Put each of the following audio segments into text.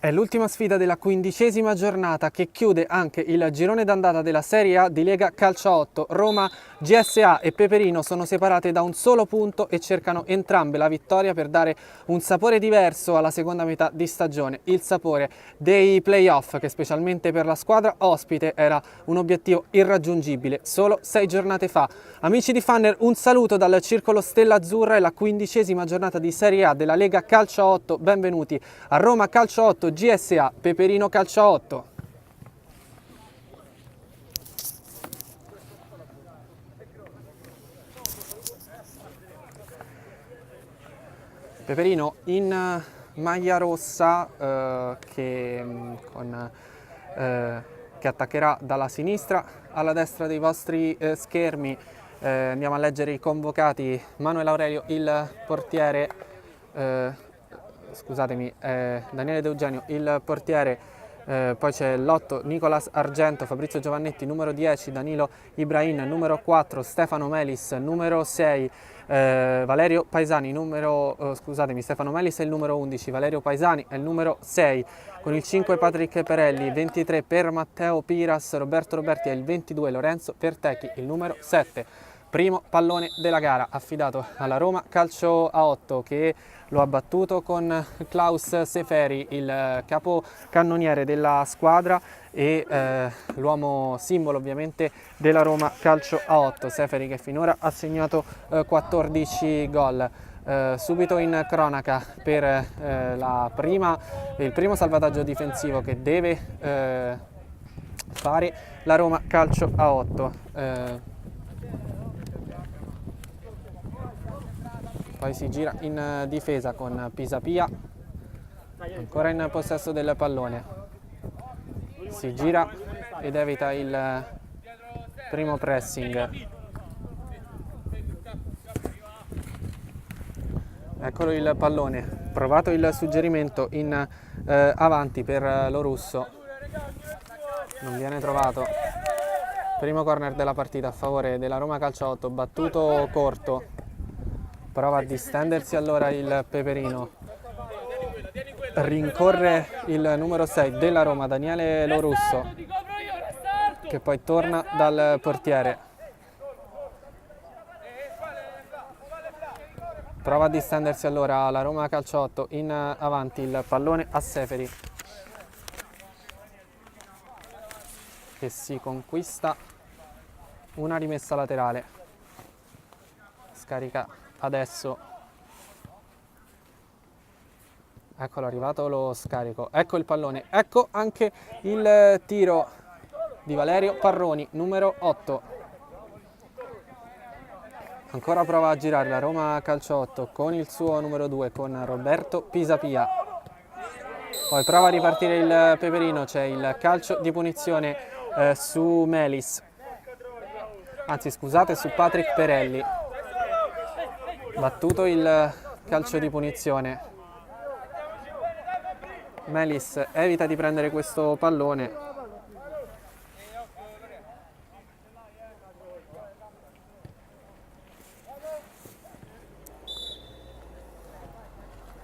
È l'ultima sfida della 15ª giornata che chiude anche il girone d'andata della Serie A di Lega Calcio a 8. Roma, GSA e Peperino sono separate da un solo punto e cercano entrambe la vittoria per dare un sapore diverso alla seconda metà di stagione. Il sapore dei playoff, che specialmente per la squadra ospite era un obiettivo irraggiungibile solo 6 giornate fa. Amici di Fanner, un saluto dal Circolo Stella Azzurra e la 15ª giornata di Serie A della Lega Calcio a 8. Benvenuti a Roma Calcio a 8 GSA Peperino Calcio a 8. Peperino in maglia rossa che attaccherà dalla sinistra alla destra dei vostri schermi. Andiamo a leggere i convocati. Manuel Aurelio, il portiere, Daniele De Eugenio, il portiere, poi c'è l'8 Nicolas Argento, Fabrizio Giovannetti, numero 10 Danilo Ibrahim, numero 4 Stefano Melis, numero 6 Valerio Paesani, Stefano Melis è il numero 11, Valerio Paesani è il numero 6, con il 5 Patrick Perelli, 23 per Matteo Piras, Roberto Roberti è il 22, Lorenzo Pertecchi il numero 7. Primo pallone della gara affidato alla Roma Calcio a 8, che lo ha battuto con Klaus Seferi, il capocannoniere della squadra e l'uomo simbolo ovviamente della Roma Calcio a 8. Seferi che finora ha segnato 14 gol. Subito in cronaca per il primo salvataggio difensivo che deve fare la Roma Calcio a 8. Poi si gira in difesa con Pisapia, ancora in possesso del pallone, si gira ed evita il primo pressing. Eccolo il pallone, provato il suggerimento in avanti per Lo Russo, non viene trovato. Primo corner della partita a favore della Roma Calcio a 8, battuto corto. Prova a distendersi allora il Peperino, rincorre il numero 6 della Roma, Daniele Lo Russo, che poi torna dal portiere. Prova a distendersi allora la Roma Calcio 8, in avanti il pallone a Seferi, che si conquista una rimessa laterale. Scarica adesso, eccolo arrivato lo scarico, ecco il pallone, ecco anche il tiro di Valerio Parroni, numero 8. Ancora prova a girare la Roma Calcio 8 con il suo numero 2, con Roberto Pisapia. Poi prova a ripartire il Peperino, c'è il calcio di punizione su Melis, anzi scusate, su Patrick Perelli. Battuto il calcio di punizione, Melis evita di prendere questo pallone.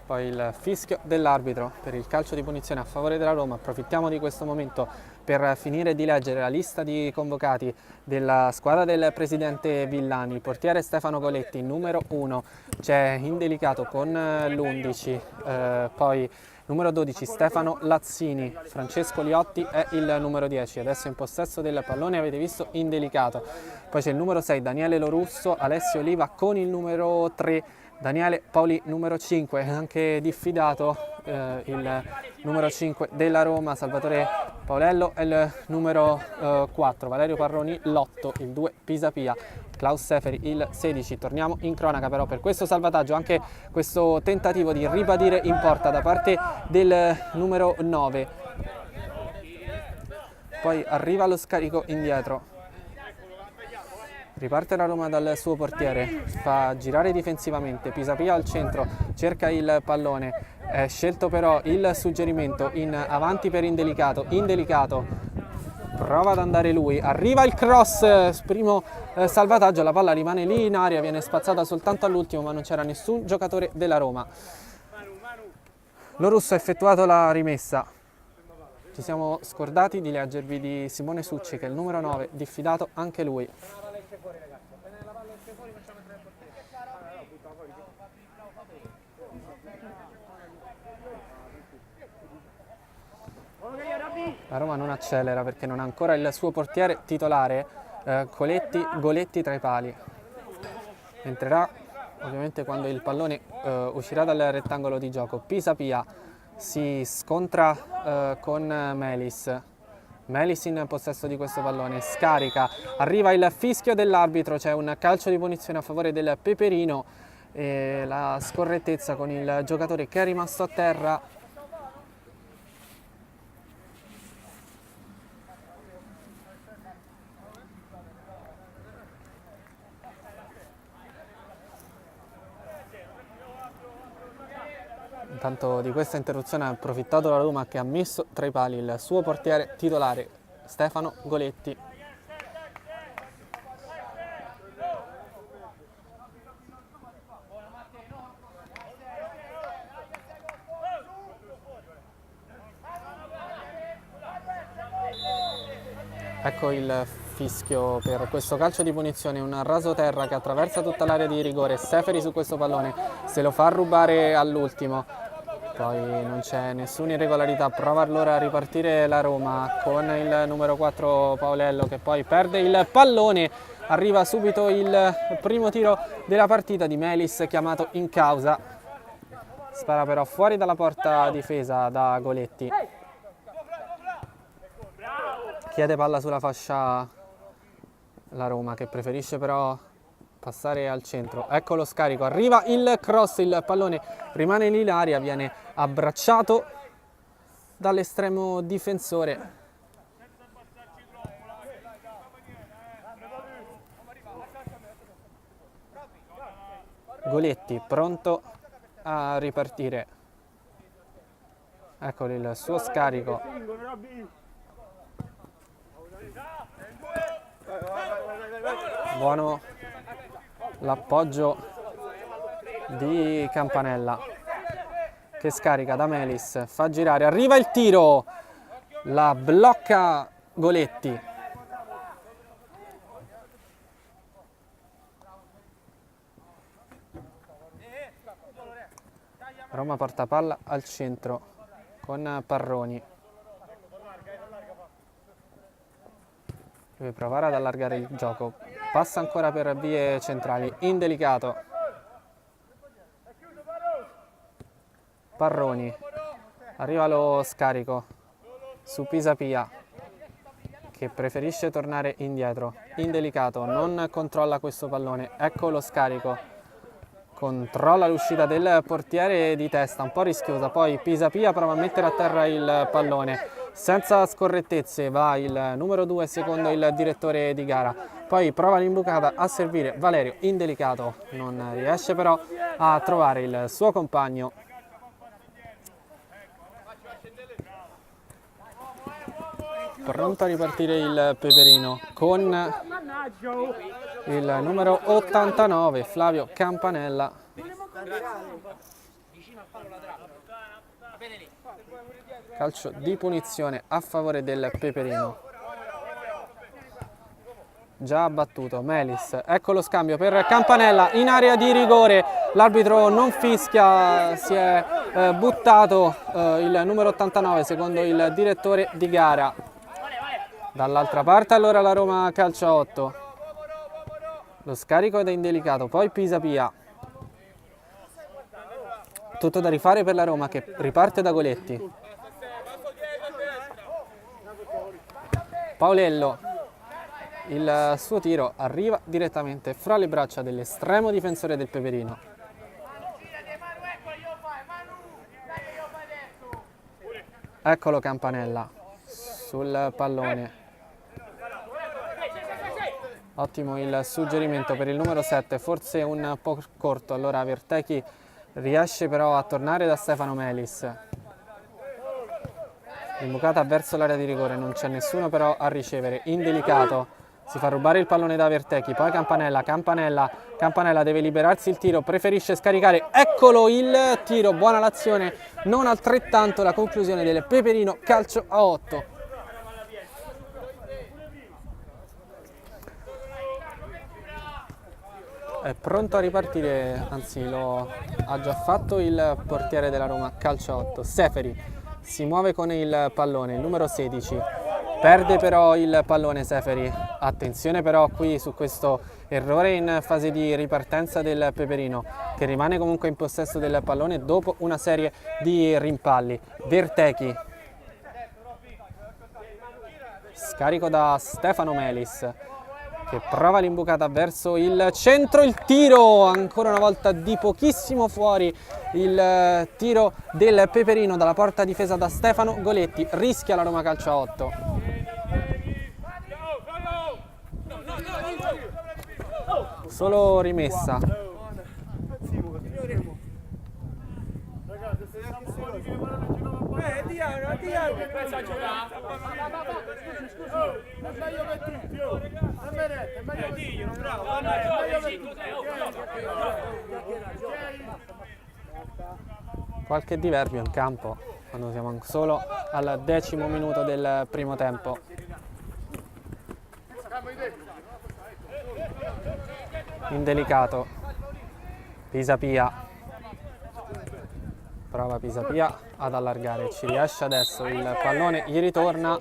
Poi il fischio dell'arbitro per il calcio di punizione a favore della Roma. Approfittiamo di questo momento per finire di leggere la lista di convocati della squadra del presidente Villani. Portiere Stefano Coletti, numero 1, c'è Indelicato con l'11, poi numero 12 Stefano Lazzini, Francesco Liotti è il numero 10, adesso in possesso del pallone avete visto Indelicato. Poi c'è il numero 6 Daniele Lo Russo, Alessio Oliva con il numero 3, Daniele Paoli numero 5, anche diffidato il numero 5 della Roma, Salvatore Paolello è il numero 4, Valerio Parroni l'8, il 2 Pisapia, Klaus Seferi il 16. Torniamo in cronaca però per questo salvataggio, anche questo tentativo di ribadire in porta da parte del numero 9. Poi arriva lo scarico indietro. Riparte la Roma dal suo portiere, fa girare difensivamente, Pisapia al centro, cerca il pallone, è scelto però il suggerimento in avanti per Indelicato, prova ad andare lui, arriva il cross, primo salvataggio, la palla rimane lì in aria, viene spazzata soltanto all'ultimo ma non c'era nessun giocatore della Roma. Lorusso ha effettuato la rimessa. Ci siamo scordati di leggervi di Simone Succi, che è il numero 9, diffidato anche lui. La Roma non accelera perché non ha ancora il suo portiere titolare, Goletti tra i pali. Entrerà ovviamente quando il pallone uscirà dal rettangolo di gioco. Pisapia si scontra con Melis. Melis in possesso di questo pallone, scarica, arriva il fischio dell'arbitro, c'è un calcio di punizione a favore del Peperino e la scorrettezza con il giocatore che è rimasto a terra. Intanto di questa interruzione ha approfittato la Roma, che ha messo tra i pali il suo portiere titolare Stefano Goletti. Ecco il fischio per questo calcio di punizione, un rasoterra che attraversa tutta l'area di rigore. Seferi su questo pallone, se lo fa rubare all'ultimo. Poi non c'è nessuna irregolarità, prova allora a ripartire la Roma con il numero 4 Paolello, che poi perde il pallone. Arriva subito il primo tiro della partita di Melis, chiamato in causa. Spara però fuori dalla porta difesa da Goletti. Chiede palla sulla fascia la Roma, che preferisce però passare al centro. Ecco lo scarico, arriva il cross, il pallone rimane in aria, viene abbracciato dall'estremo difensore. Goletti pronto a ripartire. Ecco il suo scarico. Buono l'appoggio di Campanella, che scarica da Melis, fa girare, arriva il tiro, la blocca Goletti. Roma porta palla al centro con Parroni. Deve provare ad allargare il gioco. Passa ancora per vie centrali, indelicato. Parroni. Arriva lo scarico su Pisapia, che preferisce tornare indietro. Indelicato, non controlla questo pallone. Ecco lo scarico. Controlla l'uscita del portiere di testa, un po' rischiosa. Poi Pisapia prova a mettere a terra il pallone. Senza scorrettezze va il numero 2 secondo il direttore di gara. Poi prova l'imbucata a servire Valerio, indelicato. Non riesce però a trovare il suo compagno. Pronto a ripartire il Peperino con il numero 89 Flavio Campanella. Calcio di punizione a favore del Peperino. Già battuto Melis, ecco lo scambio per Campanella in area di rigore. L'arbitro non fischia, si è buttato il numero 89 secondo il direttore di gara. Dall'altra parte allora la Roma calcia 8. Lo scarico ed è indelicato, poi Pisapia. Tutto da rifare per la Roma, che riparte da Goletti. Paolello, il suo tiro arriva direttamente fra le braccia dell'estremo difensore del Peperino. Eccolo Campanella sul pallone. Ottimo il suggerimento per il numero 7, forse un po' corto. Allora Vertechi riesce però a tornare da Stefano Melis. Imbucata verso l'area di rigore, non c'è nessuno però a ricevere. Indelicato si fa rubare il pallone da Vertechi, poi Campanella deve liberarsi il tiro, preferisce scaricare, eccolo il tiro, buona l'azione, non altrettanto la conclusione del Peperino, calcio a 8. È pronto a ripartire, anzi lo ha già fatto il portiere della Roma, calcio a 8. Seferi si muove con il pallone, il numero 16, perde però il pallone Seferi. Attenzione però qui su questo errore in fase di ripartenza del Peperino, che rimane comunque in possesso del pallone dopo una serie di rimpalli. Vertechi, scarico da Stefano Melis, che prova l'imbucata verso il centro, il tiro ancora una volta di pochissimo fuori, il tiro del Peperino dalla porta difesa da Stefano Goletti, rischia la Roma calcio a 8. Solo rimessa. Qualche diverbio in campo quando siamo solo al 10° minuto del primo tempo. Indelicato Pisapia, prova Pisapia ad allargare, ci riesce adesso, il pallone gli ritorna,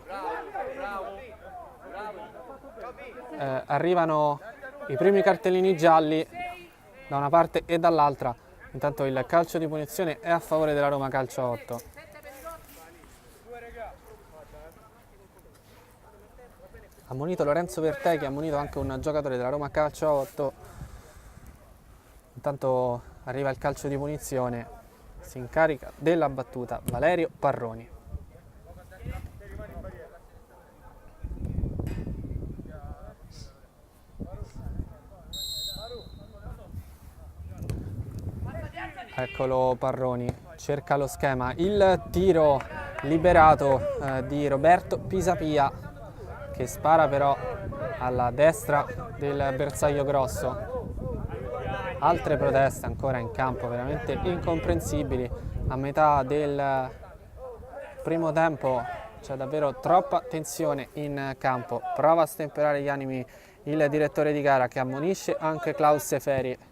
arrivano i primi cartellini gialli da una parte e dall'altra, intanto il calcio di punizione è a favore della Roma calcio a 8. Ammonito Lorenzo Vertechi, ammonito anche un giocatore della Roma calcio a 8. Intanto arriva il calcio di punizione, si incarica della battuta Valerio Parroni. Eccolo Parroni, cerca lo schema, il tiro liberato di Roberto Pisapia, che spara però alla destra del bersaglio grosso. Altre proteste ancora in campo, veramente incomprensibili. A metà del primo tempo c'è davvero troppa tensione in campo. Prova a stemperare gli animi il direttore di gara, che ammonisce anche Klaus Seferi.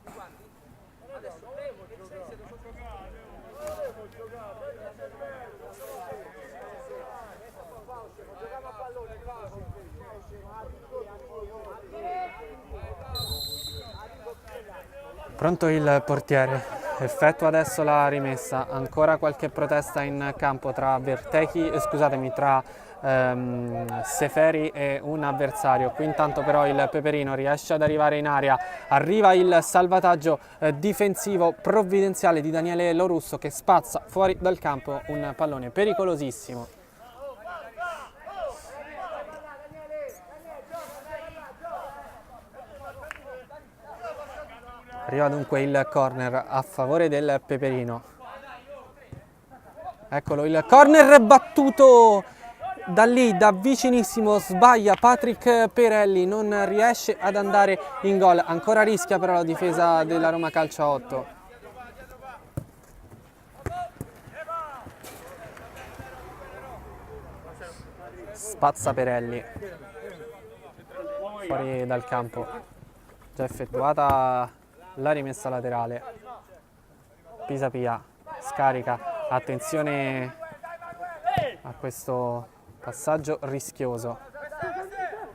Pronto il portiere, effettua adesso la rimessa, ancora qualche protesta in campo tra Seferi e un avversario. Qui intanto però il Peperino riesce ad arrivare in area, arriva il salvataggio difensivo provvidenziale di Daniele Lorusso, che spazza fuori dal campo un pallone pericolosissimo. Arriva dunque il corner a favore del Peperino. Eccolo il corner battuto da lì, da vicinissimo, sbaglia Patrick Perelli, non riesce ad andare in gol. Ancora rischia però la difesa della Roma calcio a 8. Spazza Perelli fuori dal campo. Già effettuata la rimessa laterale. Pisapia scarica, attenzione a questo passaggio rischioso.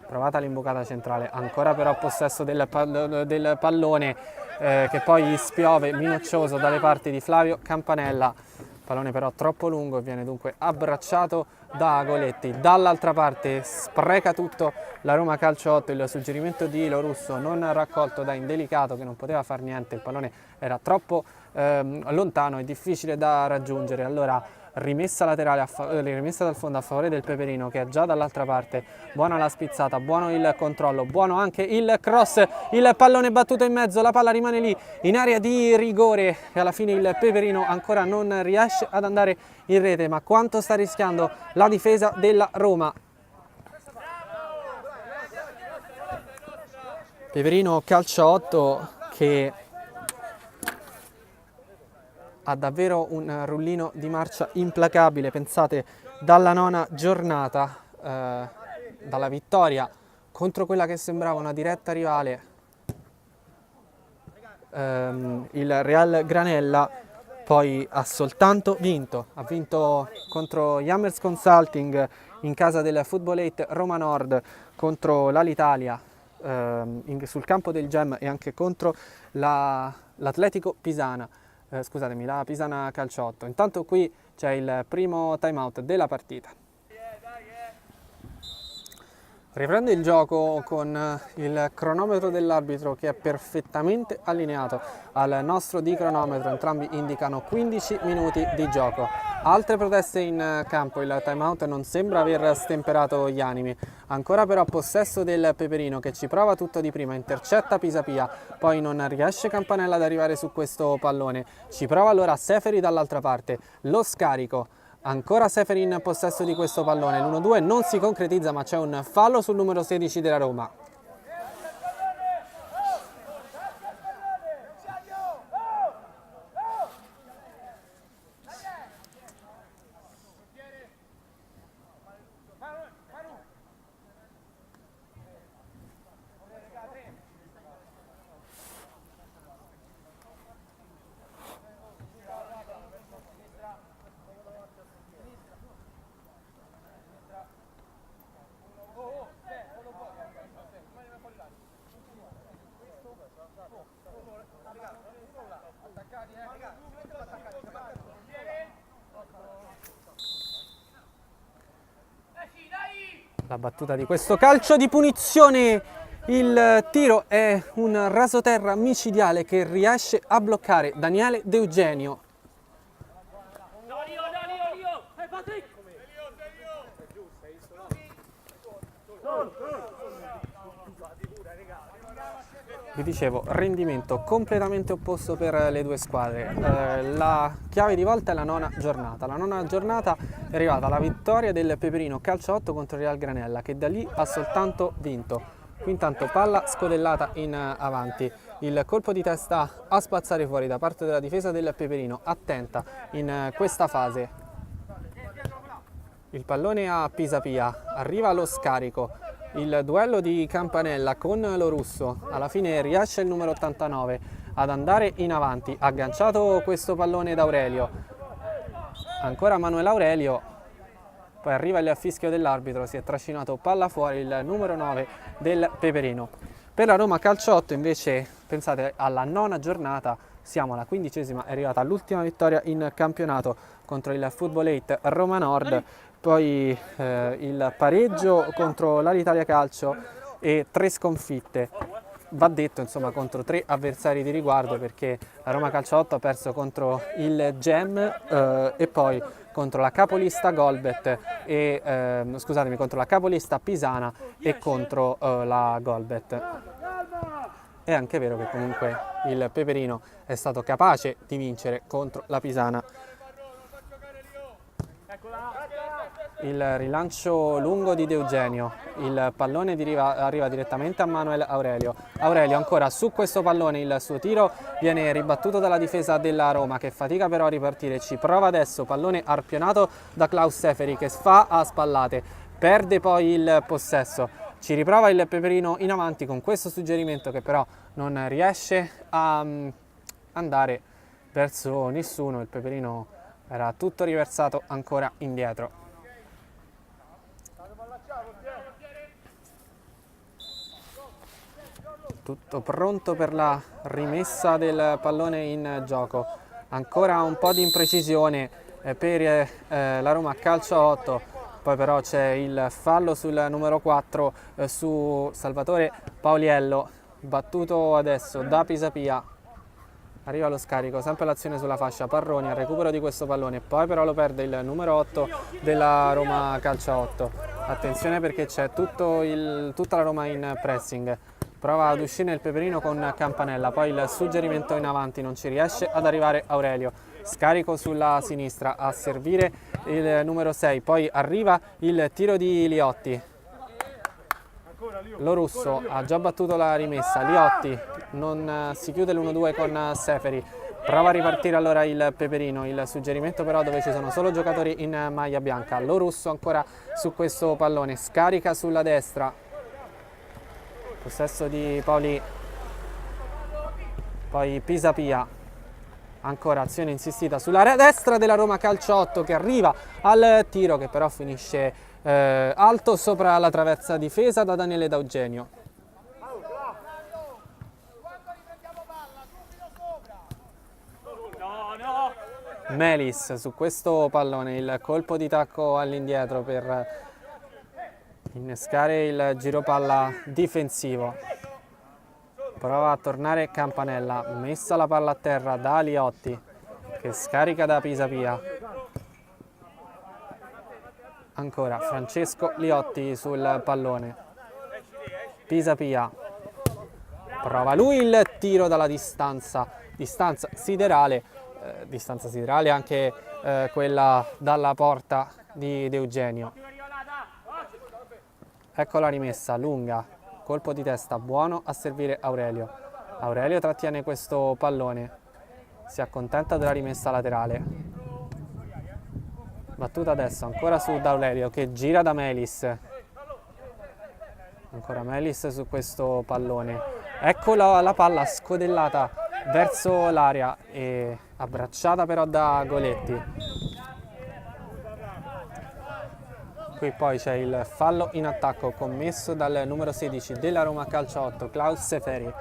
Provata l'imbucata centrale, ancora però possesso del pallone che poi spiove minaccioso dalle parti di Flavio Campanella. Pallone però troppo lungo e viene dunque abbracciato da Goletti. Dall'altra parte spreca tutto la Roma calcio 8, il suggerimento di Lorusso non raccolto da Indelicato, che non poteva far niente, il pallone era troppo lontano e difficile da raggiungere. Allora rimessa laterale, rimessa dal fondo a favore del Peperino, che è già dall'altra parte. Buona la spizzata, buono il controllo, buono anche il cross, il pallone battuto in mezzo, la palla rimane lì in area di rigore e alla fine il Peperino ancora non riesce ad andare in rete. Ma quanto sta rischiando la difesa della Roma? Peperino calcio 8 che ha davvero un rullino di marcia implacabile, pensate, dalla 9ª giornata, dalla vittoria contro quella che sembrava una diretta rivale, il Real Granella, poi ha soltanto vinto, ha vinto contro Jammers Consulting in casa del Football 8 Roma Nord, contro l'Alitalia sul campo del Gem e anche contro l'Atletico Pisana. Scusatemi, la Pisana Calcio 8. Intanto qui c'è il primo time out della partita. Riprende il gioco con il cronometro dell'arbitro che è perfettamente allineato al nostro di cronometro, entrambi indicano 15 minuti di gioco. Altre proteste in campo, il timeout non sembra aver stemperato gli animi, ancora però possesso del Peperino che ci prova tutto di prima, intercetta Pisapia, poi non riesce Campanella ad arrivare su questo pallone, ci prova allora Seferi dall'altra parte, lo scarico. Ancora Seferi in possesso di questo pallone, l'1-2 non si concretizza ma c'è un fallo sul numero 16 della Roma. La battuta di questo calcio di punizione, il tiro è un rasoterra micidiale che riesce a bloccare Daniele De Eugenio. Vi dicevo, rendimento completamente opposto per le due squadre. La chiave di volta è la 9ª giornata. La 9ª giornata è arrivata la vittoria del Peperino calcio 8 contro il Real Granella, che da lì ha soltanto vinto. Qui intanto palla scodellata in avanti, il colpo di testa a spazzare fuori da parte della difesa del Peperino, attenta in questa fase. Il pallone a Pisapia, arriva lo scarico. Il duello di Campanella con lo russo, alla fine riesce il numero 89 ad andare in avanti, ha agganciato questo pallone da Aurelio, ancora Manuel Aurelio, poi arriva il fischio dell'arbitro, si è trascinato palla fuori il numero 9 del Peperino. Per la Roma calcio 8 invece, pensate alla 9ª giornata, siamo alla 15ª, è arrivata l'ultima vittoria in campionato contro il Football 8 Roma Nord, poi il pareggio contro l'Alitalia Calcio e 3 sconfitte. Va detto insomma contro 3 avversari di riguardo, perché la Roma Calcio 8 ha perso contro il Gem e poi contro la capolista Golbet e scusatemi, contro la capolista Pisana e contro la Golbet. È anche vero che comunque il Peperino è stato capace di vincere contro la Pisana. Il rilancio lungo di De Eugenio, il pallone arriva direttamente a Manuel Aurelio. Aurelio ancora su questo pallone, il suo tiro viene ribattuto dalla difesa della Roma che fatica però a ripartire, ci prova adesso, pallone arpionato da Klaus Seferi che fa a spallate, perde poi il possesso, ci riprova il Peperino in avanti con questo suggerimento che però non riesce a andare verso nessuno, il Peperino era tutto riversato ancora indietro. Tutto pronto per la rimessa del pallone in gioco, ancora un po' di imprecisione per la Roma calcio 8, poi però c'è il fallo sul numero 4 su Salvatore Pauliello, battuto adesso da Pisapia. Arriva lo scarico, sempre l'azione sulla fascia, Parroni al recupero di questo pallone, poi però lo perde il numero 8 della Roma calcio 8. Attenzione perché c'è tutta la Roma in pressing. Prova ad uscire il Peperino con Campanella, poi il suggerimento in avanti, non ci riesce ad arrivare Aurelio. Scarico sulla sinistra a servire il numero 6, poi arriva il tiro di Liotti. Lorusso ha già battuto la rimessa, Liotti non si chiude l'1-2 con Seferi, prova a ripartire allora il Peperino, il suggerimento però dove ci sono solo giocatori in maglia bianca. Lorusso ancora su questo pallone, scarica sulla destra, possesso di Paoli, poi Pisapia, ancora azione insistita sulla destra della Roma Calcio 8 che arriva al tiro che però finisce alto sopra la traversa difesa da Daniele D'Eugenio. Melis su questo pallone, il colpo di tacco all'indietro per innescare il giro palla difensivo. Prova a tornare Campanella, messa la palla a terra da Liotti che scarica da Pisapia. Ancora Francesco Liotti sul pallone, Pisapia, prova lui il tiro dalla distanza siderale, anche quella dalla porta di D'Eugenio. Ecco la rimessa lunga, colpo di testa buono a servire Aurelio. Aurelio trattiene questo pallone, si accontenta della rimessa laterale. Battuta adesso ancora su D'Aurelio che gira da Melis, ancora Melis su questo pallone, ecco la palla scodellata verso l'area e abbracciata però da Goletti. Qui poi c'è il fallo in attacco commesso dal numero 16 della Roma Calcio 8, Klaus Seferi,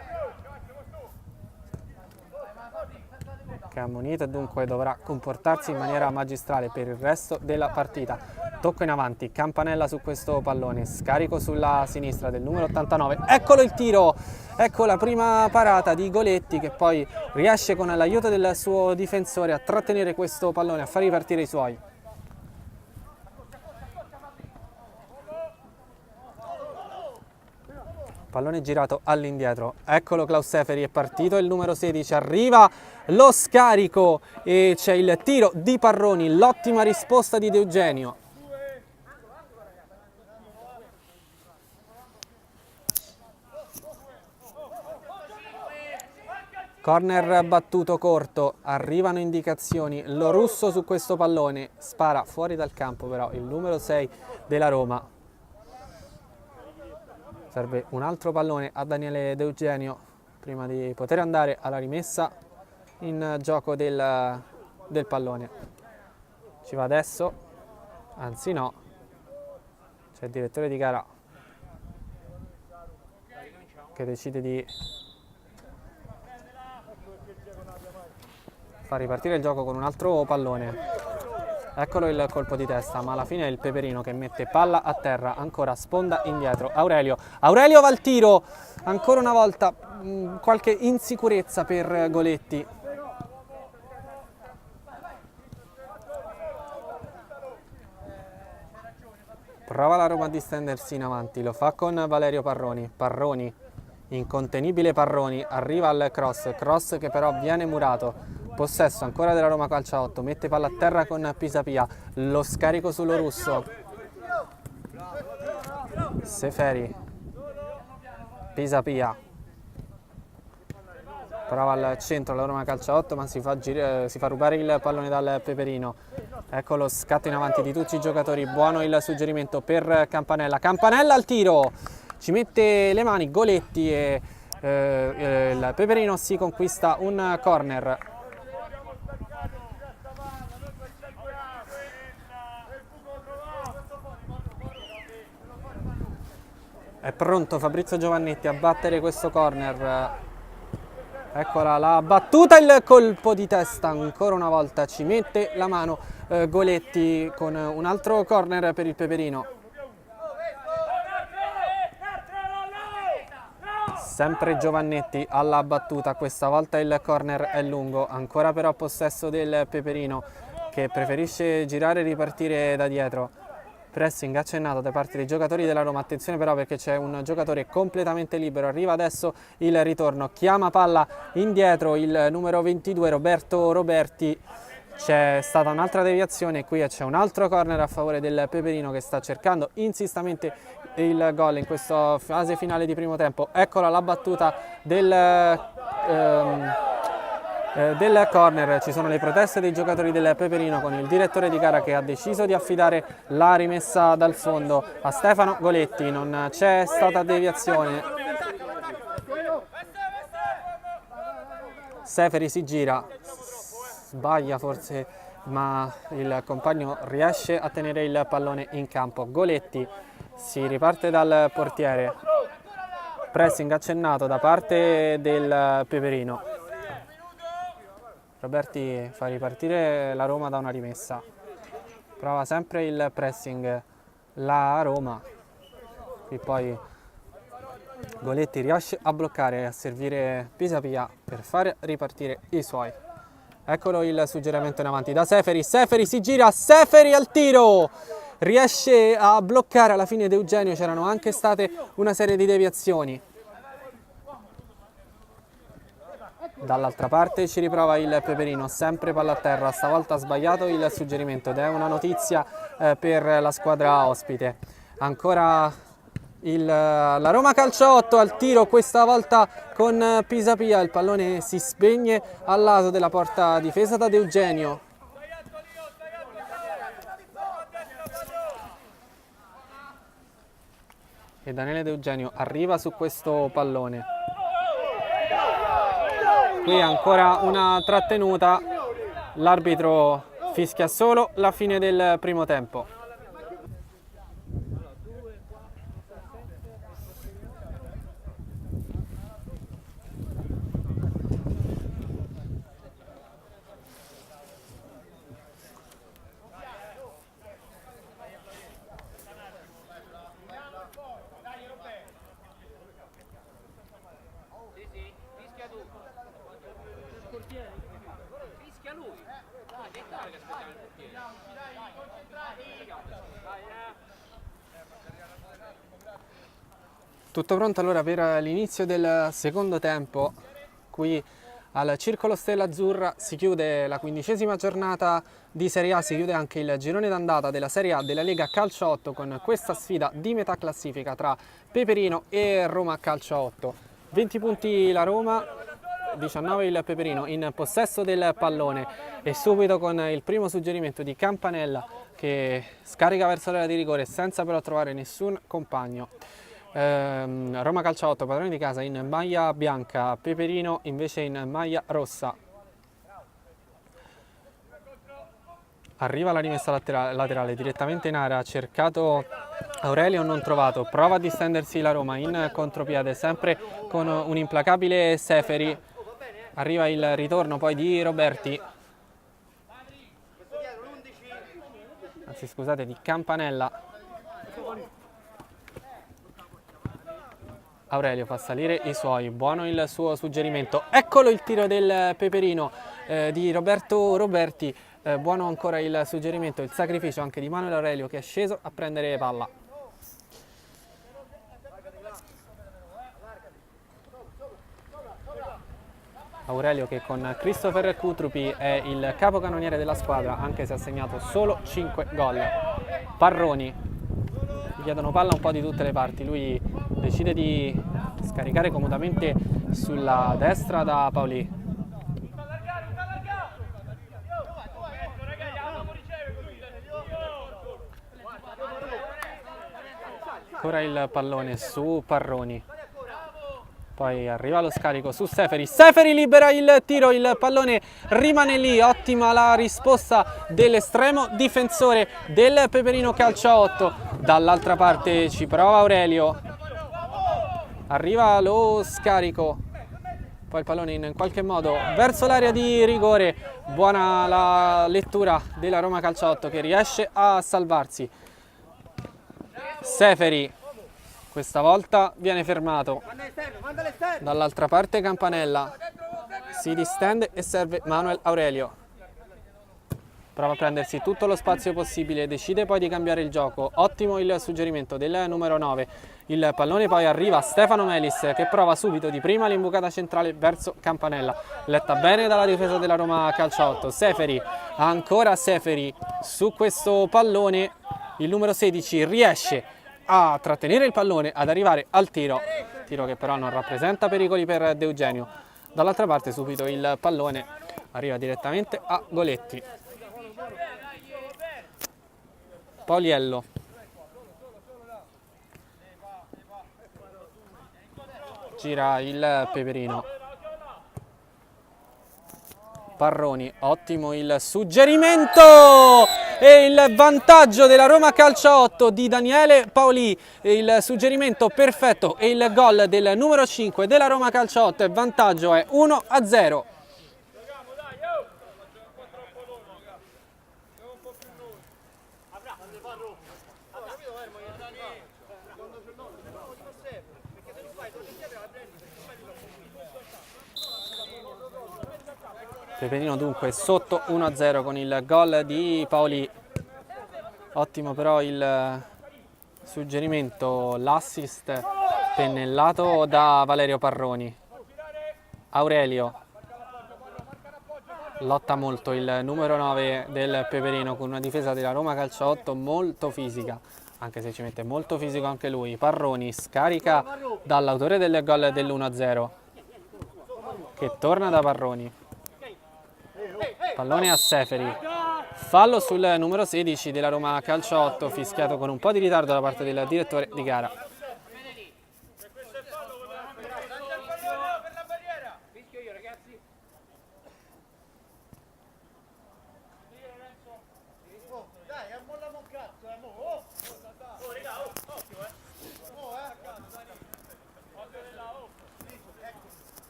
che è ammonito e dunque dovrà comportarsi in maniera magistrale per il resto della partita. Tocco in avanti, Campanella su questo pallone, scarico sulla sinistra del numero 89, eccolo il tiro, ecco la prima parata di Goletti che poi riesce con l'aiuto del suo difensore a trattenere questo pallone, a far ripartire i suoi. Pallone girato all'indietro, eccolo Klaus Seferi, è partito il numero 16, arriva lo scarico e c'è il tiro di Parroni, l'ottima risposta di D'Eugenio. Corner battuto corto, arrivano indicazioni, Lorusso su questo pallone, spara fuori dal campo però il numero 6 della Roma. Serve un altro pallone a Daniele D'Eugenio prima di poter andare alla rimessa in gioco del pallone. Ci va adesso, anzi no, c'è il direttore di gara che decide di far ripartire il gioco con un altro pallone. Eccolo il colpo di testa, ma alla fine è il Peperino che mette palla a terra, ancora sponda indietro, Aurelio va al tiro, ancora una volta qualche insicurezza per Goletti. Prova la Roma a distendersi in avanti, lo fa con Valerio Parroni, incontenibile Parroni, arriva al cross che però viene murato. Possesso ancora della Roma Calcio 8, mette palla a terra con Pisapia, lo scarico sullo Russo, Seferi, Pisapia, prova al centro la Roma Calcio 8 ma si fa rubare il pallone dal Peperino. Ecco lo scatto in avanti di tutti i giocatori, buono il suggerimento per Campanella, Campanella al tiro, ci mette le mani Goletti e il Peperino si conquista un corner. È pronto Fabrizio Giovannetti a battere questo corner. Eccola la battuta, il colpo di testa ancora una volta, ci mette la mano Goletti con un altro corner per il Peperino. Sempre Giovannetti alla battuta, questa volta il corner è lungo, ancora però possesso del Peperino che preferisce girare e ripartire da dietro. Pressing accennato da parte dei giocatori della Roma, attenzione però perché c'è un giocatore completamente libero, arriva adesso il ritorno, chiama palla indietro il numero 22 Roberto Roberti c'è stata un'altra deviazione e qui c'è un altro corner a favore del Peperino che sta cercando insistentemente il gol in questa fase finale di primo tempo. Eccola la battuta del corner. Ci sono le proteste dei giocatori del Peperino con il direttore di gara che ha deciso di affidare la rimessa dal fondo a Stefano Goletti. Non c'è stata deviazione. Seferi si gira, sbaglia forse, ma il compagno riesce a tenere il pallone in campo. Goletti si riparte dal portiere, pressing accennato da parte del Peperino. Roberti fa ripartire la Roma da una rimessa, prova sempre il pressing la Roma, qui poi Goletti riesce a bloccare e a servire Pisapia per far ripartire i suoi. Eccolo il suggerimento in avanti da Seferi, Seferi si gira, Seferi al tiro! Riesce a bloccare alla fine De Eugenio, c'erano anche state una serie di deviazioni. Dall'altra parte ci riprova il Peperino, sempre palla a terra, stavolta ha sbagliato il suggerimento ed è una notizia per la squadra ospite. Ancora la Roma calcio 8 al tiro, questa volta con Pisapia, il pallone si spegne al lato della porta difesa da De Eugenio. E Daniele De Eugenio arriva su questo pallone. Qui ancora una trattenuta, l'arbitro fischia solo la fine del primo tempo. Tutto pronto allora per l'inizio del secondo tempo. Qui al Circolo Stella Azzurra si chiude la 15ª giornata di Serie A, si chiude anche il girone d'andata della Serie A della Lega Calcio 8 con questa sfida di metà classifica tra Peperino e Roma Calcio 8. 20 punti la Roma, 19 il Peperino, in possesso del pallone e subito con il primo suggerimento di Campanella che scarica verso l'area di rigore senza però trovare nessun compagno. Roma Calcio 8, padroni di casa, in maglia bianca, Peperino invece in maglia rossa. Arriva la rimessa laterale direttamente in area, cercato Aurelio, non trovato, prova a distendersi la Roma in contropiede sempre con un implacabile Seferi. Arriva il ritorno poi di Roberti, anzi scusate, di Campanella. Aurelio fa salire i suoi, buono il suo suggerimento. Eccolo il tiro del Peperino di Roberto Roberti, buono ancora il suggerimento, il sacrificio anche di Manuel Aurelio che è sceso a prendere palla. Aurelio che con Christopher Cutrupi è il capocannoniere della squadra anche se ha segnato solo 5 gol. Parroni, gli chiedono palla un po' di tutte le parti, lui decide di scaricare comodamente sulla destra da Paoli. Ancora il pallone su Parroni, poi arriva lo scarico su Seferi, Seferi libera il tiro, il pallone rimane lì, ottima la risposta dell'estremo difensore del Peperino Calcio 8. Dall'altra parte ci prova Aurelio, arriva lo scarico, poi il pallone in qualche modo verso l'area di rigore, buona la lettura della Roma Calcio 8 che riesce a salvarsi. Seferi questa volta viene fermato, dall'altra parte Campanella si distende e serve Manuel Aurelio. prova a prendersi tutto lo spazio possibile, decide poi di cambiare il gioco. Ottimo il suggerimento del numero 9. Il pallone poi arriva a Stefano Melis, che prova subito di prima l'imbucata centrale verso Campanella, letta bene dalla difesa della Roma Calcio 8. Seferi, ancora Seferi su questo pallone, il numero 16 riesce a trattenere il pallone, ad arrivare al tiro che però non rappresenta pericoli per De Eugenio. Dall'altra parte subito il pallone arriva direttamente a Goletti. Pauliello, gira il Peperino. Parroni, ottimo il suggerimento e il vantaggio della Roma Calcio 8 di Daniele Paoli, il suggerimento perfetto e il gol del numero 5 della Roma Calcio 8, il vantaggio è 1-0. Peperino dunque sotto 1-0 con il gol di Paoli. Ottimo però il suggerimento, l'assist pennellato da Valerio Parroni. Aurelio, lotta molto il numero 9 del Peperino con una difesa della Roma Calcio 8 molto fisica, anche se ci mette molto fisico anche lui. Parroni scarica dall'autore del gol dell'1-0, che torna da Parroni. Pallone a Seferi, fallo sul numero 16 della Roma Calcio 8, fischiato con un po' di ritardo da parte del direttore di gara.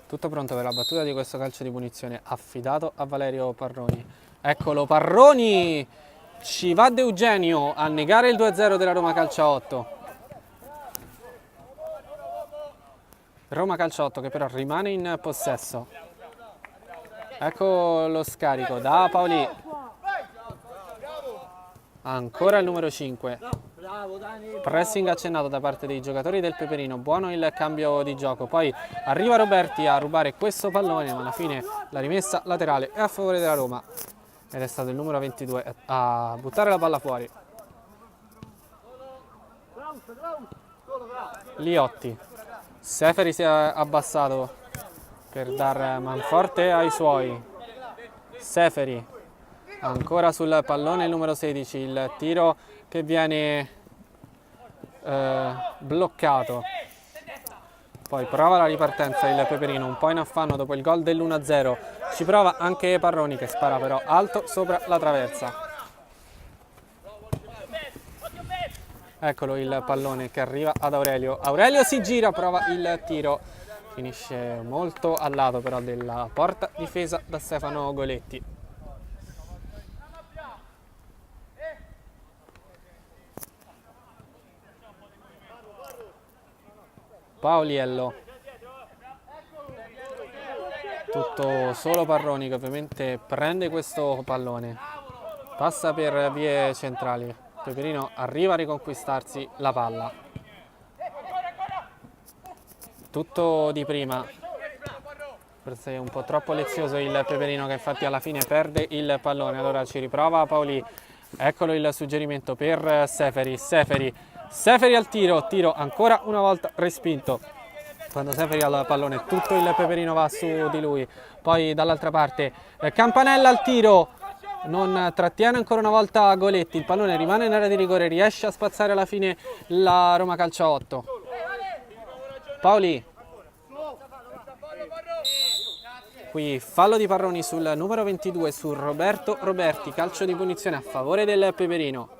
Tutto pronto per la battuta di questo calcio di punizione affidato a Valerio Parroni. Eccolo Parroni, ci va De Eugenio a negare il 2-0 della Roma Calcio 8. Roma Calcio 8 che però rimane in possesso. Ecco lo scarico da Paoli. Ancora il numero 5. Pressing accennato da parte dei giocatori del Peperino, buono il cambio di gioco, poi arriva Roberti a rubare questo pallone, ma alla fine la rimessa laterale è a favore della Roma ed è stato il numero 22 a buttare la palla fuori. Liotti, Seferi si è abbassato per dar manforte ai suoi. Seferi, ancora sul pallone il numero 16, il tiro che viene bloccato. Poi prova la ripartenza il Peperino, un po' in affanno dopo il gol dell'1-0. Ci prova anche Parroni che spara però alto sopra la traversa. Eccolo il pallone che arriva ad Aurelio. Aurelio si gira, prova il tiro. Finisce molto al lato però della porta difesa da Stefano Goletti. Pauliello, tutto solo Parroni che ovviamente prende questo pallone, passa per vie centrali, Peperino arriva a riconquistarsi la palla, tutto di prima, forse un po' troppo lezioso il Peperino che infatti alla fine perde il pallone. Allora ci riprova Paoli, eccolo il suggerimento per Seferi, Seferi al tiro ancora una volta respinto. Quando Seferi al pallone tutto il Peperino va su di lui. Poi dall'altra parte Campanella al tiro, non trattiene ancora una volta Goletti, il pallone rimane in area di rigore, riesce a spazzare alla fine la Roma Calcio 8. Paoli, qui fallo di Parroni sul numero 22 su Roberto Roberti, calcio di punizione a favore del Peperino.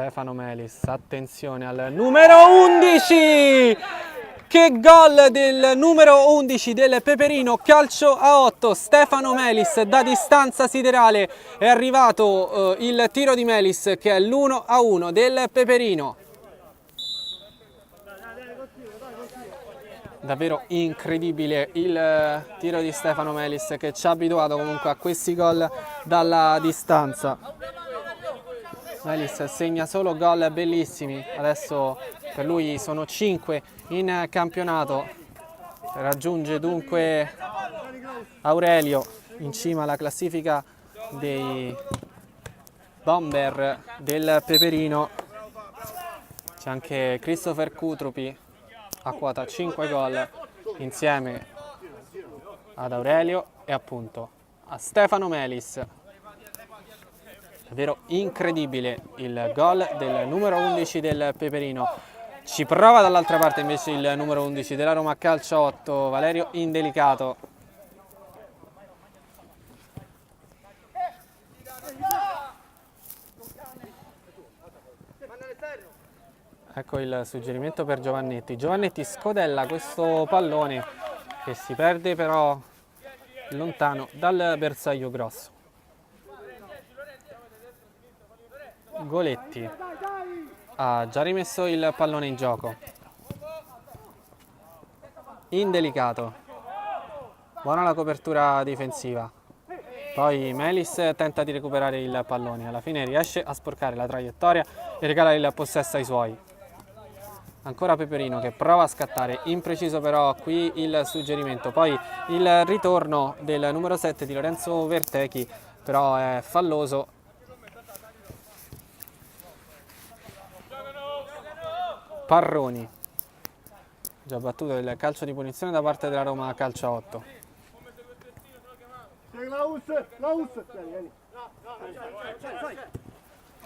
Stefano Melis, attenzione al numero 11! Che gol del numero 11 del Peperino, calcio a 8, Stefano Melis da distanza siderale, è arrivato il tiro di Melis che è l'1-1 del Peperino. Davvero incredibile il tiro di Stefano Melis, che ci ha abituato comunque a questi gol dalla distanza. Melis segna solo gol bellissimi, adesso per lui sono 5 in campionato, raggiunge dunque Aurelio in cima alla classifica dei bomber del Peperino. C'è anche Christopher Cutrupi a quota 5 gol insieme ad Aurelio e appunto a Stefano Melis. Davvero incredibile il gol del numero 11 del Peperino. Ci prova dall'altra parte invece il numero 11 della Roma calcio 8, Valerio Indelicato. Ecco il suggerimento per Giovannetti. Giovannetti scodella questo pallone che si perde però lontano dal bersaglio grosso. Goletti ha già rimesso il pallone in gioco. Indelicato. Buona la copertura difensiva. Poi Melis tenta di recuperare il pallone. Alla fine riesce a sporcare la traiettoria e regala il possesso ai suoi. Ancora Peperino che prova a scattare. Impreciso però qui il suggerimento. Poi il ritorno del numero 7 di Lorenzo Vertechi però è falloso. Parroni, già battuto il calcio di punizione da parte della Roma calcio a 8.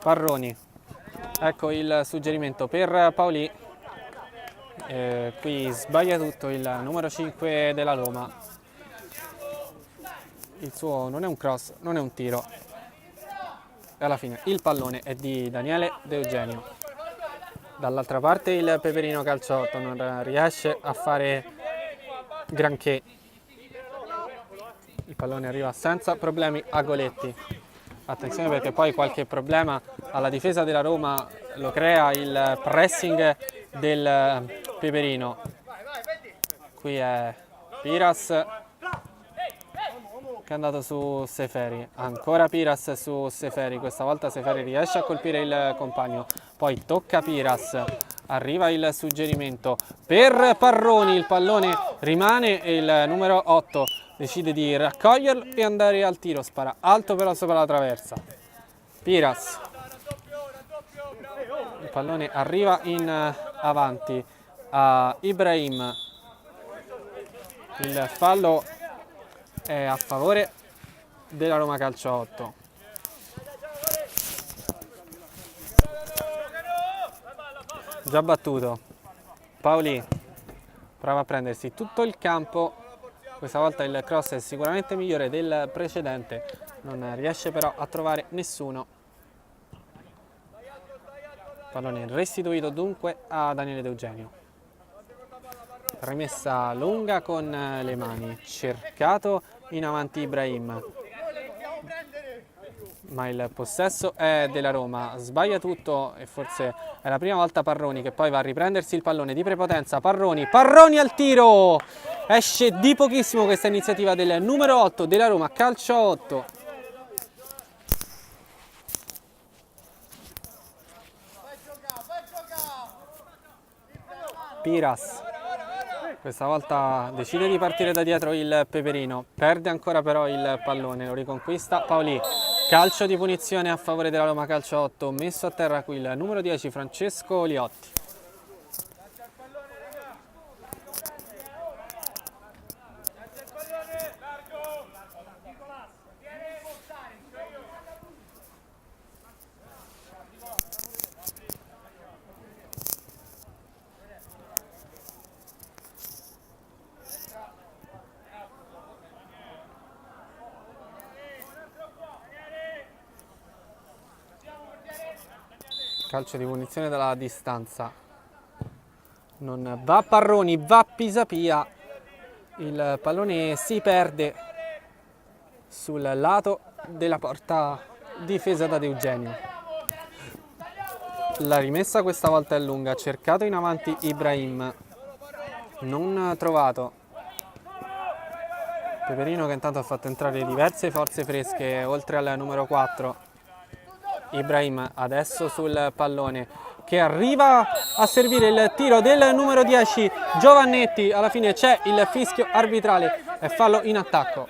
Parroni, ecco il suggerimento per Paolì, qui sbaglia tutto il numero 5 della Roma. Il suo non è un cross, non è un tiro e alla fine il pallone è di Daniele De Eugenio. Dall'altra parte il Peperino calcio 8 non riesce a fare granché. Il pallone arriva senza problemi a Goletti. Attenzione perché poi qualche problema alla difesa della Roma lo crea il pressing del Peperino. Qui è Piras che è andato su Seferi, ancora Piras su Seferi, questa volta Seferi riesce a colpire il compagno, poi tocca Piras, arriva il suggerimento per Parroni, il pallone rimane e il numero 8 decide di raccoglierlo e andare al tiro, spara alto però sopra la traversa. Piras, il pallone arriva in avanti a Ibrahim, il fallo è a favore della Roma calcio 8. Già battuto. Paolì prova a prendersi tutto il campo. Questa volta il cross è sicuramente migliore del precedente. Non riesce però a trovare nessuno. Pallone restituito dunque a Daniele De Eugenio. Rimessa lunga con le mani. Cercato in avanti Ibrahim, ma il possesso è della Roma. Sbaglia tutto e forse è la prima volta Parroni che poi va a riprendersi il pallone di prepotenza. Parroni al tiro, esce di pochissimo questa iniziativa del numero 8 della Roma calcio 8. Piras questa volta decide di partire da dietro il Peperino, perde ancora però il pallone, lo riconquista Paolì. Calcio di punizione a favore della Roma calcio 8, messo a terra qui il numero 10 Francesco Liotti. calcio di punizione dalla distanza. Non va Parroni, va Pisapia. Il pallone si perde sul lato della porta difesa da De Eugenio. La rimessa questa volta è lunga, ha cercato in avanti Ibrahim, non trovato. Peperino che intanto ha fatto entrare diverse forze fresche oltre al numero 4. Ibrahim adesso sul pallone che arriva a servire il tiro del numero 10 Giovannetti. Alla fine c'è il fischio arbitrale e fallo in attacco.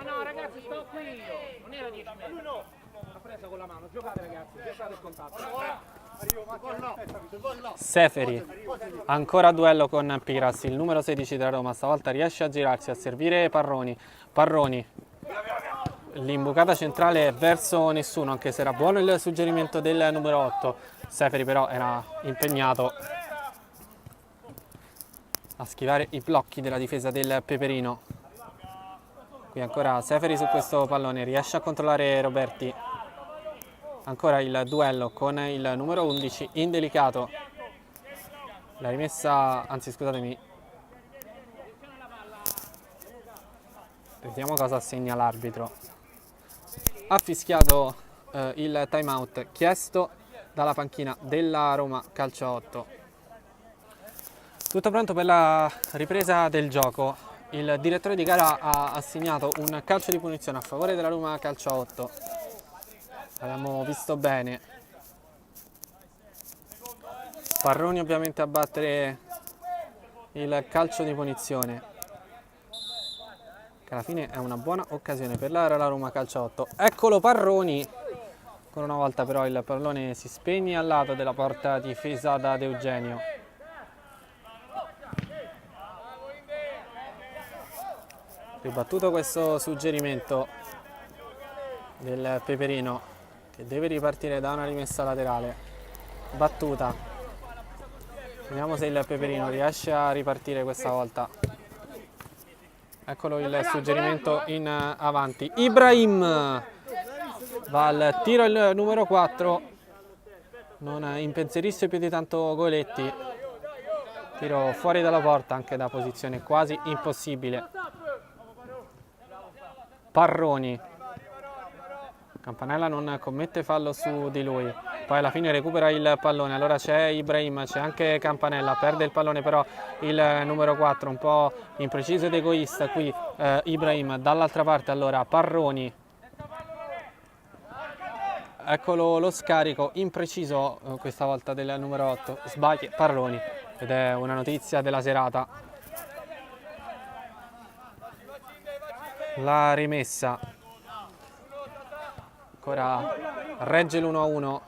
No ragazzi, sto qui, non era 10 metri. L'ha preso con la mano, giocate ragazzi, giocate il contatto. Seferi, ancora a duello con Piras, il numero 16 della Roma, stavolta riesce a girarsi, a servire Parroni. Parroni, l'imbucata centrale verso nessuno, anche se era buono il suggerimento del numero 8. Seferi però era impegnato a schivare i blocchi della difesa del Peperino. Qui ancora Seferi su questo pallone, riesce a controllare Roberti. Ancora il duello con il numero 11, indelicato. La rimessa, anzi scusatemi. Vediamo cosa assegna l'arbitro. Ha fischiato il time out chiesto dalla panchina della Roma Calcio 8. Tutto pronto per la ripresa del gioco. Il direttore di gara ha assegnato un calcio di punizione a favore della Roma Calcio 8. Abbiamo visto bene. Parroni ovviamente a battere il calcio di punizione, che alla fine è una buona occasione per la Roma Calcio 8. Eccolo Parroni. Ancora una volta però il pallone si spegne al lato della porta difesa da De Eugenio. Ribattuto questo suggerimento del Peperino, che deve ripartire da una rimessa laterale. Battuta. Vediamo se il Peperino riesce a ripartire questa volta. Eccolo il suggerimento in avanti. Ibrahim va al tiro il numero 4. Non impensierisce più di tanto Goletti. Tiro fuori dalla porta, anche da posizione quasi impossibile. Parroni. Campanella non commette fallo su di lui, poi alla fine recupera il pallone, allora c'è Ibrahim, c'è anche Campanella, perde il pallone però il numero 4, un po' impreciso ed egoista qui Ibrahim. Dall'altra parte allora Parroni, eccolo lo scarico impreciso questa volta del numero 8, sbaglia Parroni ed è una notizia della serata. La rimessa. Ancora regge l'1-1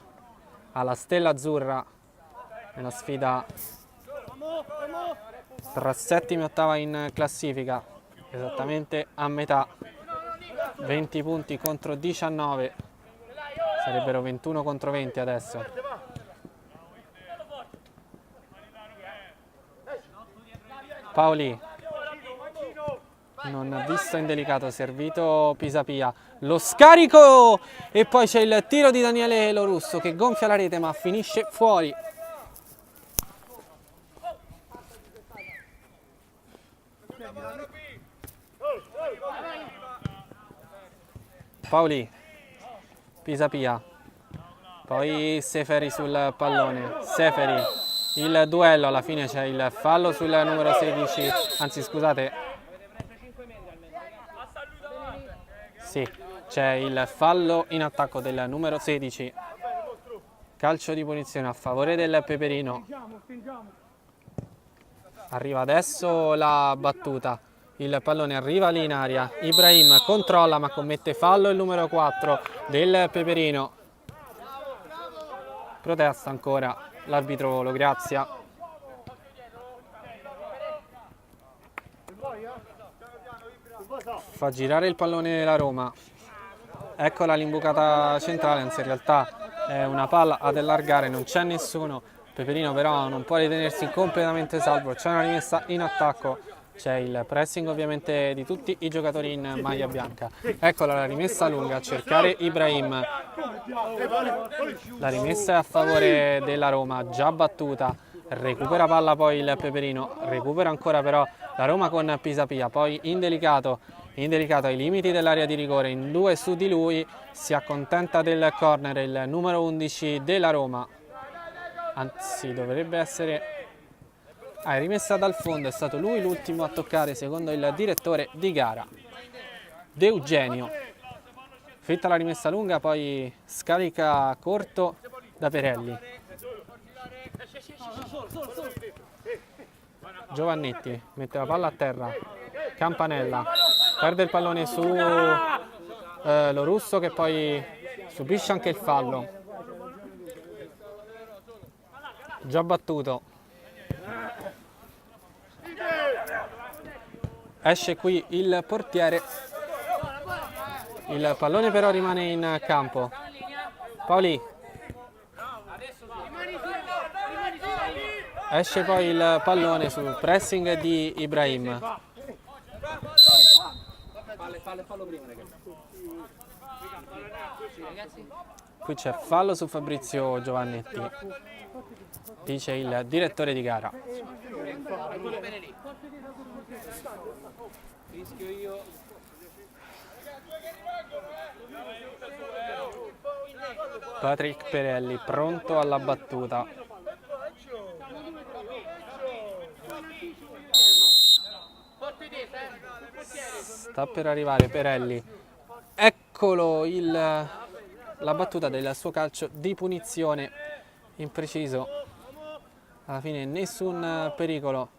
alla Stella Azzurra nella sfida tra settima e ottava in classifica, esattamente a metà, 20 punti contro 19, sarebbero 21 contro 20 adesso. Paoli, non visto indelicato, servito Pisapia, lo scarico e poi c'è il tiro di Daniele Lorusso che gonfia la rete ma finisce fuori. Paoli, Pisapia, poi Seferi sul pallone, Seferi, il duello, alla fine c'è il fallo sul numero 16, anzi scusate, sì, c'è il fallo in attacco del numero 16, calcio di punizione a favore del Peperino. Arriva adesso la battuta, il pallone arriva lì in aria, Ibrahim controlla ma commette fallo il numero 4 del Peperino. Protesta ancora l'arbitro Lo Grazia. Fa girare il pallone la Roma. Eccola l'imbucata centrale, anzi in realtà è una palla ad allargare, non c'è nessuno. Peperino però non può ritenersi completamente salvo, c'è una rimessa in attacco c'è il pressing ovviamente di tutti i giocatori in maglia bianca. Eccola la rimessa lunga a cercare Ibrahim. La rimessa è a favore della Roma, già battuta. Recupera palla poi il Peperino, recupera ancora però la Roma con Pisapia, poi indelicato ai limiti dell'area di rigore, in due su di lui, si accontenta del corner il numero 11 della Roma. Anzi, dovrebbe essere... è rimessa dal fondo, è stato lui l'ultimo a toccare secondo il direttore di gara. De Eugenio. Fitta la rimessa lunga, poi scarica corto da Perelli. Giovannetti mette la palla a terra. Campanella perde il pallone su Lo Russo, che poi subisce anche il fallo. Già battuto. Esce qui il portiere. Il pallone però rimane in campo. Paoli. Esce poi il pallone sul pressing di Ibrahim. Fallo prima, ragazzi. Qui c'è fallo su Fabrizio Giovannetti, dice il direttore di gara. Bene lì. Rischio io. Patrick Perelli pronto alla battuta. Sta per arrivare Perelli. Eccolo la battuta del suo calcio di punizione, impreciso. Alla fine nessun pericolo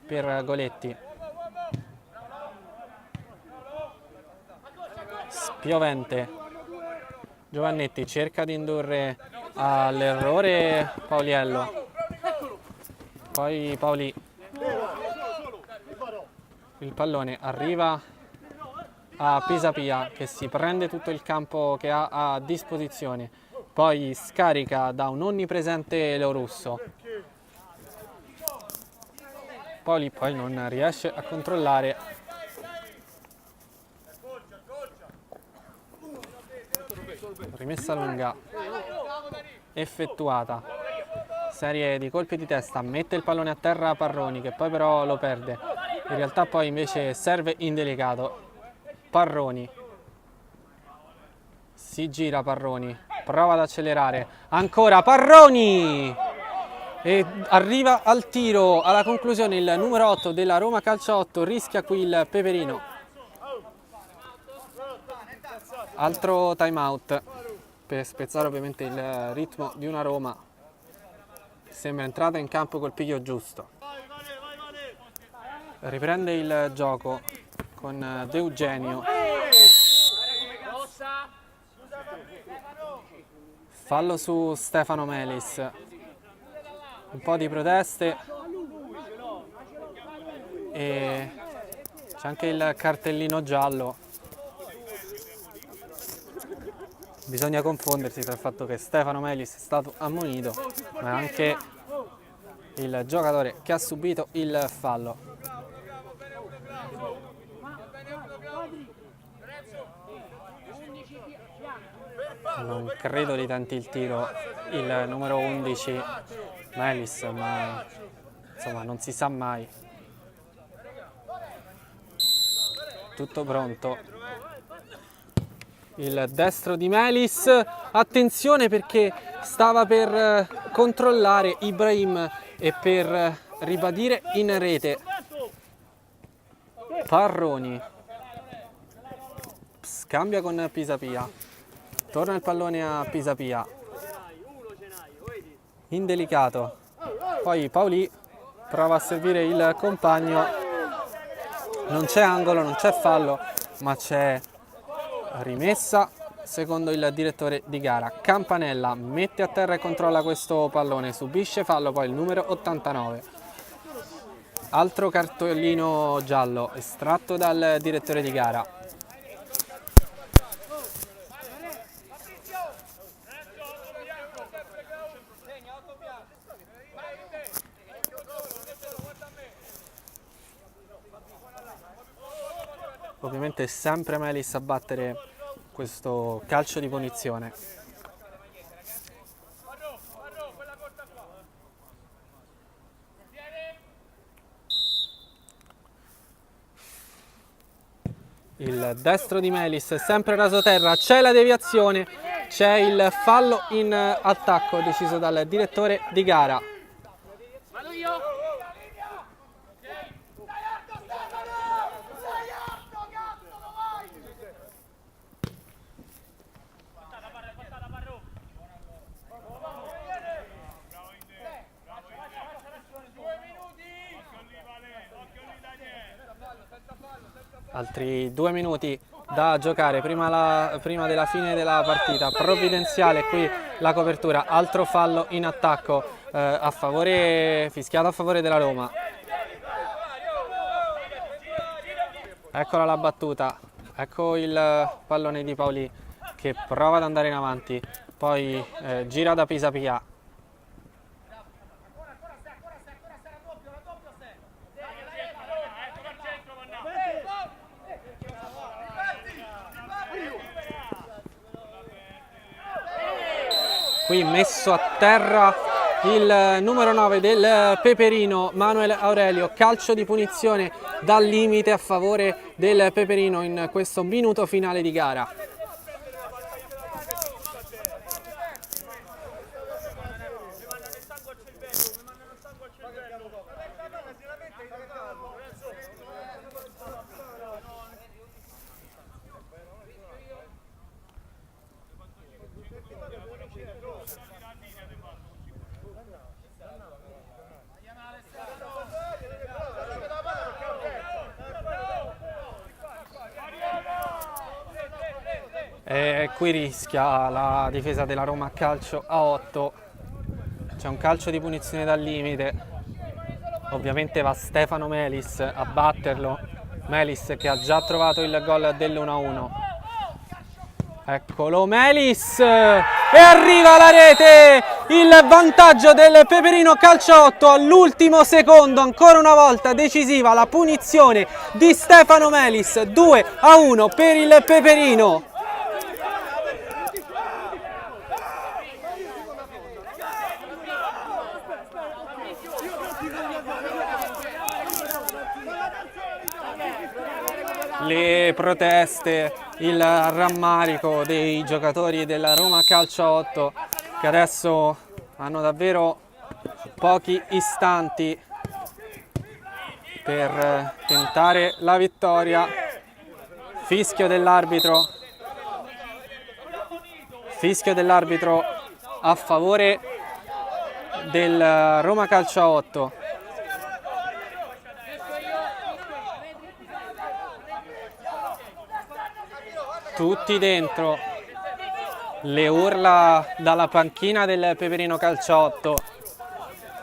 per Goletti. Spiovente. Giovannetti cerca di indurre all'errore Pauliello. Poi Paoli. Il pallone arriva a Pisapia, che si prende tutto il campo che ha a disposizione. Poi scarica da un onnipresente Lo Russo. Poi non riesce a controllare. Rimessa lunga effettuata. Serie di colpi di testa, mette il pallone a terra Parroni, che poi però lo perde. In realtà poi invece serve indelicato. Parroni. Si gira Parroni, prova ad accelerare. Ancora Parroni! E arriva al tiro, alla conclusione il numero 8 della Roma Calcio 8, rischia qui il Peperino. Altro time out per spezzare ovviamente il ritmo di una Roma che sembra entrata in campo col piglio giusto. Riprende il gioco con De Eugenio. Fallo su Stefano Melis. Un po' di proteste e c'è anche il cartellino giallo. Bisogna confondersi tra il fatto che Stefano Melis è stato ammonito, ma anche il giocatore che ha subito il fallo. Non credo di tanti il tiro il numero 11 Melis, ma insomma non si sa mai. Tutto pronto. Il destro di Melis, attenzione perché stava per controllare Ibrahim e per ribadire in rete. Parroni scambia con Pisapia, torna il pallone a Pisapia, indelicato, poi Paoli prova a servire il compagno, non c'è angolo, non c'è fallo, ma c'è rimessa secondo il direttore di gara. Campanella mette a terra e controlla questo pallone, subisce fallo poi il numero 89. Altro cartellino giallo estratto dal direttore di gara. ovviamente sempre Melis a battere questo calcio di punizione. Il destro di Melis, sempre rasoterra, c'è la deviazione, c'è il fallo in attacco deciso dal direttore di gara. Vado io. Altri 2 minuti da giocare prima della fine della partita. Provvidenziale qui la copertura, altro fallo in attacco fischiato a favore della Roma. Eccola la battuta, ecco il pallone di Paoli che prova ad andare in avanti, poi gira da Pisapia. Qui messo a terra il numero 9 del Peperino, Manuel Aurelio, calcio di punizione dal limite a favore del Peperino in questo minuto finale di gara. E qui rischia la difesa della Roma calcio a 8, c'è un calcio di punizione dal limite, ovviamente va Stefano Melis a batterlo, Melis che ha già trovato il gol dell'1-1. Eccolo Melis e arriva alla rete, il vantaggio del Peperino calcio a 8 all'ultimo secondo, ancora una volta decisiva la punizione di Stefano Melis, 2-1 per il Peperino. Le proteste, il rammarico dei giocatori della Roma Calcio 8 che adesso hanno davvero pochi istanti per tentare la vittoria. Fischio dell'arbitro a favore del Roma Calcio 8. Tutti dentro, le urla dalla panchina del Peperino Calcio 8.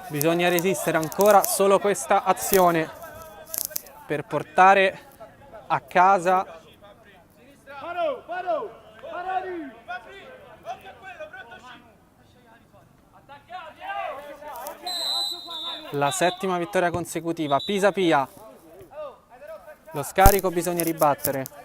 Bisogna resistere ancora solo questa azione per portare a casa la 7ª vittoria consecutiva. Pisapia, lo scarico bisogna ribattere.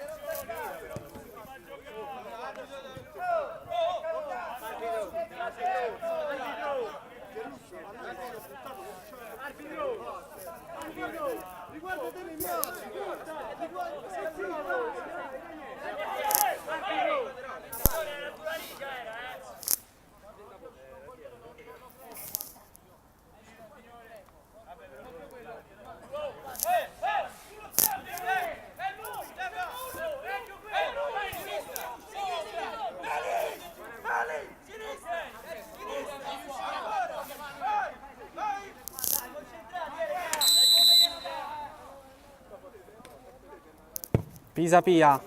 Pisapia,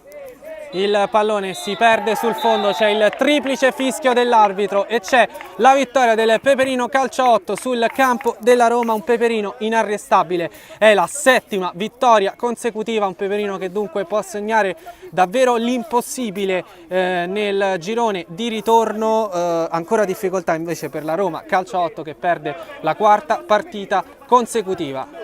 il pallone si perde sul fondo, c'è il triplice fischio dell'arbitro e c'è la vittoria del Peperino Calcio 8 sul campo della Roma, un Peperino inarrestabile, è la 7ª vittoria consecutiva, un Peperino che dunque può segnare davvero l'impossibile nel girone di ritorno, ancora difficoltà invece per la Roma Calcio 8 che perde la 4ª partita consecutiva.